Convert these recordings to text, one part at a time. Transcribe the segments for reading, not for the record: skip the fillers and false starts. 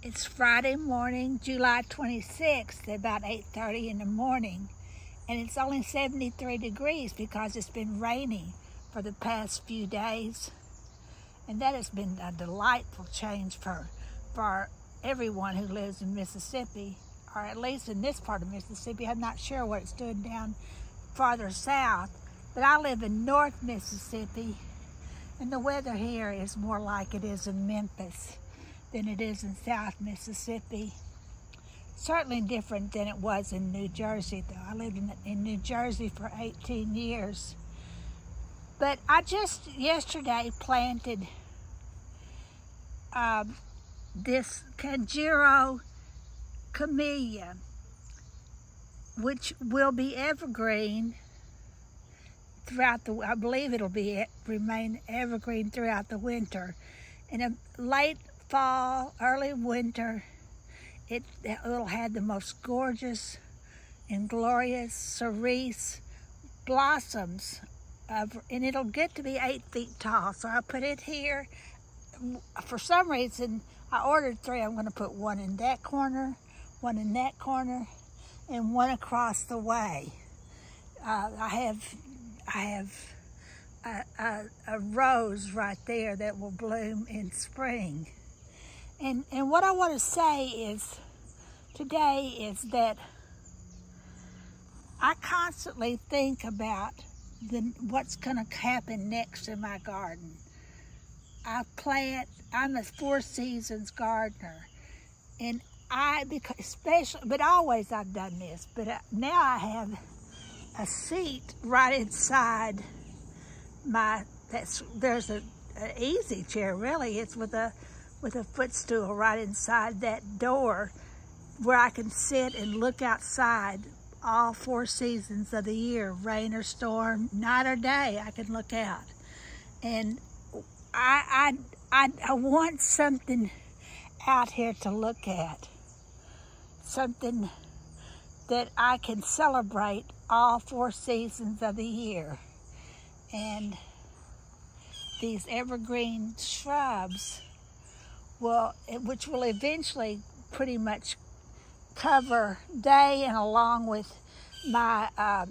It's Friday morning, July 26th, about 8:30 in the morning, and it's only 73 degrees because it's been raining for the past few days. And that has been a delightful change for everyone who lives in Mississippi, or at least in this part of Mississippi. I'm not sure what it's doing down farther south, but I live in North Mississippi, and the weather here is more like it is in Memphis than it is in South Mississippi. Certainly different than it was in New Jersey, though. I lived in New Jersey for 18 years. But I just yesterday planted this Conjuro camellia, which will be evergreen throughout I believe it'll remain evergreen throughout the winter. In a late fall, early winter, it'll have the most gorgeous and glorious cerise blossoms, and it'll get to be 8 feet tall. So I put it here. For some reason, I ordered 3. I'm going to put one in that corner, one in that corner, and one across the way. I have a rose right there that will bloom in spring. And what I want to say today is that I constantly think about what's going to happen next in my garden. I'm a 4 seasons gardener, and but always I've done this, but now I have a seat right inside there's an easy chair, really. It's with a footstool right inside that door where I can sit and look outside all 4 seasons of the year, rain or storm, night or day. I can look out, and I want something out here to look at, something that I can celebrate all 4 seasons of the year. And these evergreen shrubs which will eventually pretty much cover day, and along with my, I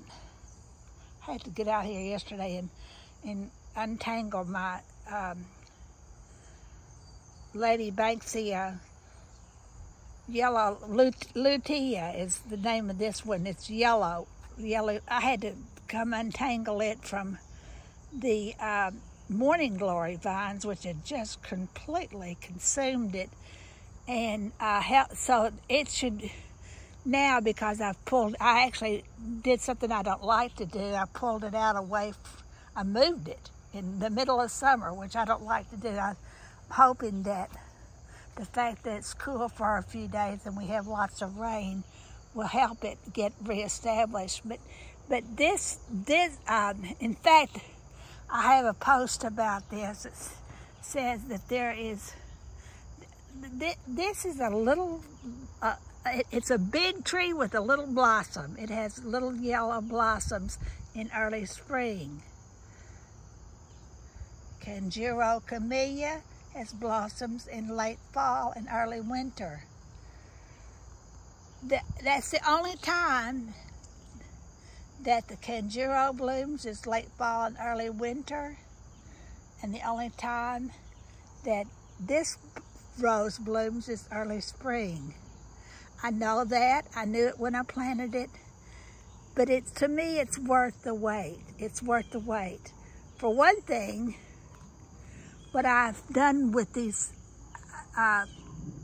had to get out here yesterday and untangle my Lady Banksia yellow, lutea is the name of this one. It's yellow. I had to come untangle it from the morning glory vines, which had just completely consumed it. And so it should now, because I actually did something I don't like to do. I pulled it out I moved it in the middle of summer, which I don't like to do. I'm hoping that the fact that it's cool for a few days and we have lots of rain will help it get reestablished. But this in fact, I have a post about this. It says that this is a little, it's a big tree with a little blossom. It has little yellow blossoms in early spring. Conjuro camellia has blossoms in late fall and early winter. That's the only time that the Conjuro blooms is late fall and early winter, and the only time that this rose blooms is early spring. I know that. I knew it when I planted it, but to me, it's worth the wait. It's worth the wait. For one thing, what I've done with these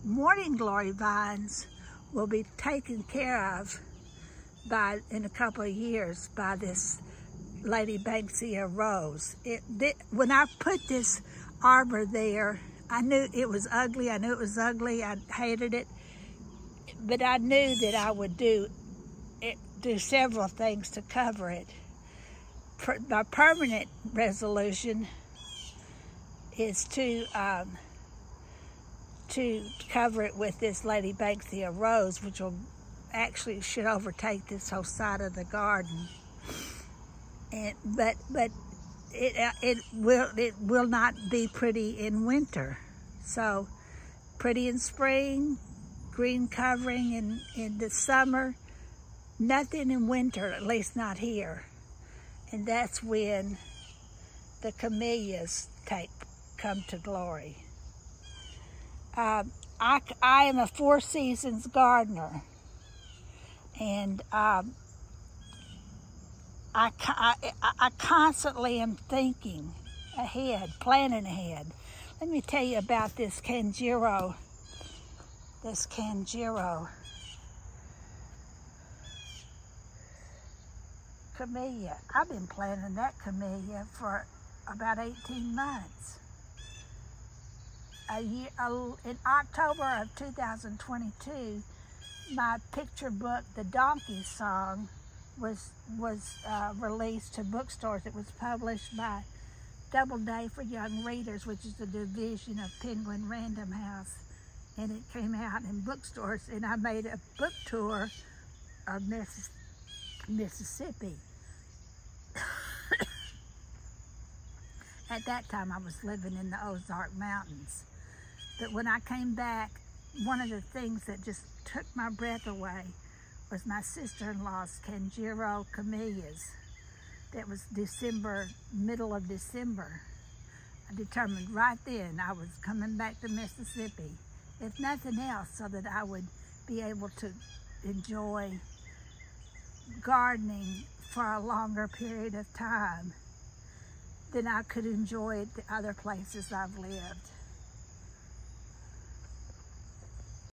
morning glory vines will be taken care of in a couple of years by this Lady Banksia rose. When I put this arbor there, I knew it was ugly. I hated it, but I knew that I would do several things to cover it. My permanent resolution is to cover it with this Lady Banksia rose, which should overtake this whole side of the garden. But it will not be pretty in winter. So pretty in spring, green covering in the summer, nothing in winter, at least not here. And that's when the camellias come to glory. I am a Four Seasons gardener, and I constantly am thinking ahead, planning ahead. Let me tell you about this Kanjiro. This Kanjiro camellia. I've been planting that camellia for about 18 months. In October of 2022, my picture book, The Donkey Song, was released to bookstores. It was published by Doubleday for Young Readers, which is a division of Penguin Random House, and it came out in bookstores. And I made a book tour of Mississippi. At that time, I was living in the Ozark Mountains. But when I came back, one of the things that just took my breath away was my sister-in-law's Kanjiro camellias. That was middle of December. I determined right then I was coming back to Mississippi, if nothing else, so that I would be able to enjoy gardening for a longer period of time than I could enjoy at the other places I've lived.